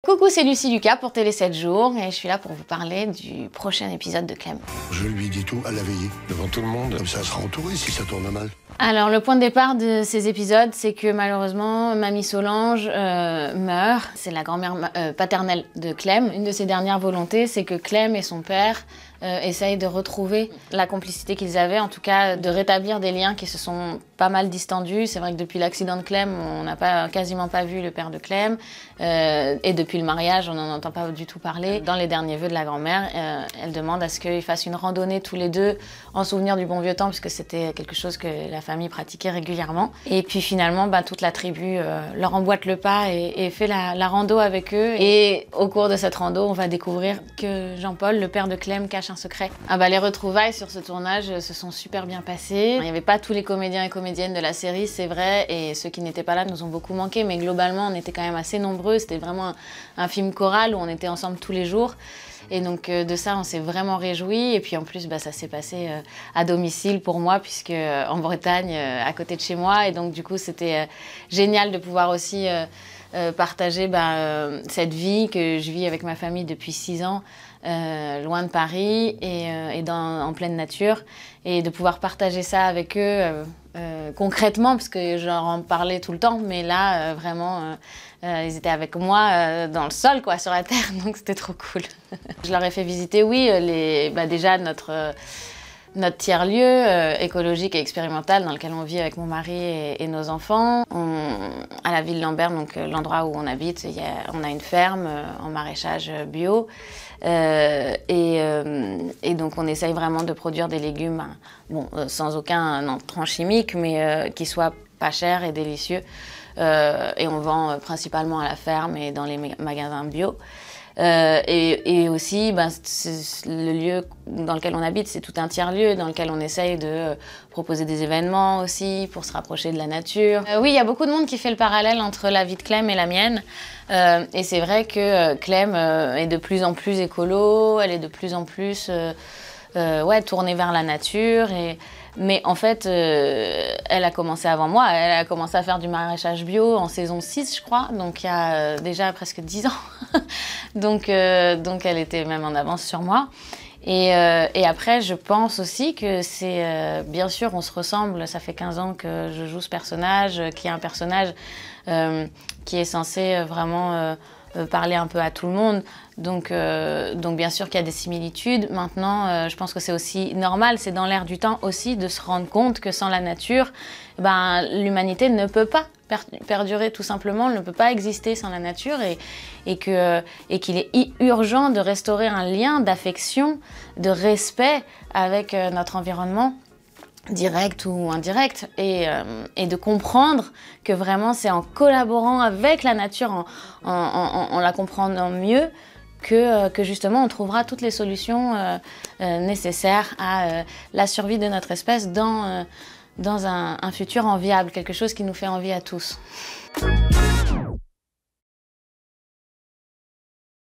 Coucou, c'est Lucie Lucas pour Télé 7 jours et je suis là pour vous parler du prochain épisode de Clem. Je lui dis tout à la veillée, devant tout le monde, comme ça elle sera entourée si ça tourne mal. Alors le point de départ de ces épisodes, c'est que malheureusement, Mamie Solange meurt. C'est la grand-mère paternelle de Clem. Une de ses dernières volontés, c'est que Clem et son père essayent de retrouver la complicité qu'ils avaient, en tout cas de rétablir des liens qui se sont pas mal distendus. C'est vrai que depuis l'accident de Clem, on n'a quasiment pas vu le père de Clem. Et depuis le mariage, on n'en entend pas du tout parler. Dans les derniers vœux de la grand-mère, elle demande à ce qu'ils fassent une randonnée tous les deux en souvenir du bon vieux temps, puisque c'était quelque chose que la famille pratiquait régulièrement. Et puis finalement, toute la tribu leur emboîte le pas et fait la rando avec eux. Et au cours de cette rando, on va découvrir que Jean-Paul, le père de Clem, cache un secret. Les retrouvailles sur ce tournage se sont super bien passées. Il n'y avait pas tous les comédiens et comédiennes de la série, c'est vrai, et ceux qui n'étaient pas là nous ont beaucoup manqué, mais globalement, on était quand même assez nombreux. C'était vraiment un film choral où on était ensemble tous les jours. Et donc de ça, on s'est vraiment réjouis. Et puis en plus, ça s'est passé à domicile pour moi, puisque en Bretagne, à côté de chez moi. Et donc du coup, c'était génial de pouvoir aussi partager cette vie que je vis avec ma famille depuis 6 ans, loin de Paris et en pleine nature. Et de pouvoir partager ça avec eux concrètement, parce que j'en en parlais tout le temps, mais là, vraiment... ils étaient avec moi dans le sol, quoi, sur la terre, donc c'était trop cool. Je leur ai fait visiter, oui, déjà notre tiers-lieu écologique et expérimental dans lequel on vit avec mon mari et nos enfants. À la ville Lambert, donc l'endroit où on habite, on a une ferme en maraîchage bio. Et donc on essaye vraiment de produire des légumes, sans aucun entrant chimique, mais qui soient pas chers et délicieux. Et on vend principalement à la ferme et dans les magasins bio. Et aussi, le lieu dans lequel on habite, c'est tout un tiers-lieu dans lequel on essaye de proposer des événements aussi pour se rapprocher de la nature. Oui, il y a beaucoup de monde qui fait le parallèle entre la vie de Clem et la mienne. Et c'est vrai que Clem est de plus en plus écolo, elle est de plus en plus tournée vers la nature. Mais en fait, elle a commencé avant moi. Elle a commencé à faire du maraîchage bio en saison 6, je crois. Donc il y a déjà presque 10 ans. donc elle était même en avance sur moi. Et après, je pense aussi que c'est... bien sûr, on se ressemble. Ça fait 15 ans que je joue ce personnage, qui est un personnage qui est censé vraiment... parler un peu à tout le monde, donc bien sûr qu'il y a des similitudes. Maintenant, je pense que c'est aussi normal, c'est dans l'air du temps aussi de se rendre compte que sans la nature, l'humanité ne peut pas perdurer tout simplement, ne peut pas exister sans la nature et qu'il est urgent de restaurer un lien d'affection, de respect avec notre environnement, direct ou indirect, et de comprendre que vraiment c'est en collaborant avec la nature, en la comprenant mieux, que justement on trouvera toutes les solutions nécessaires à la survie de notre espèce dans un futur enviable, quelque chose qui nous fait envie à tous.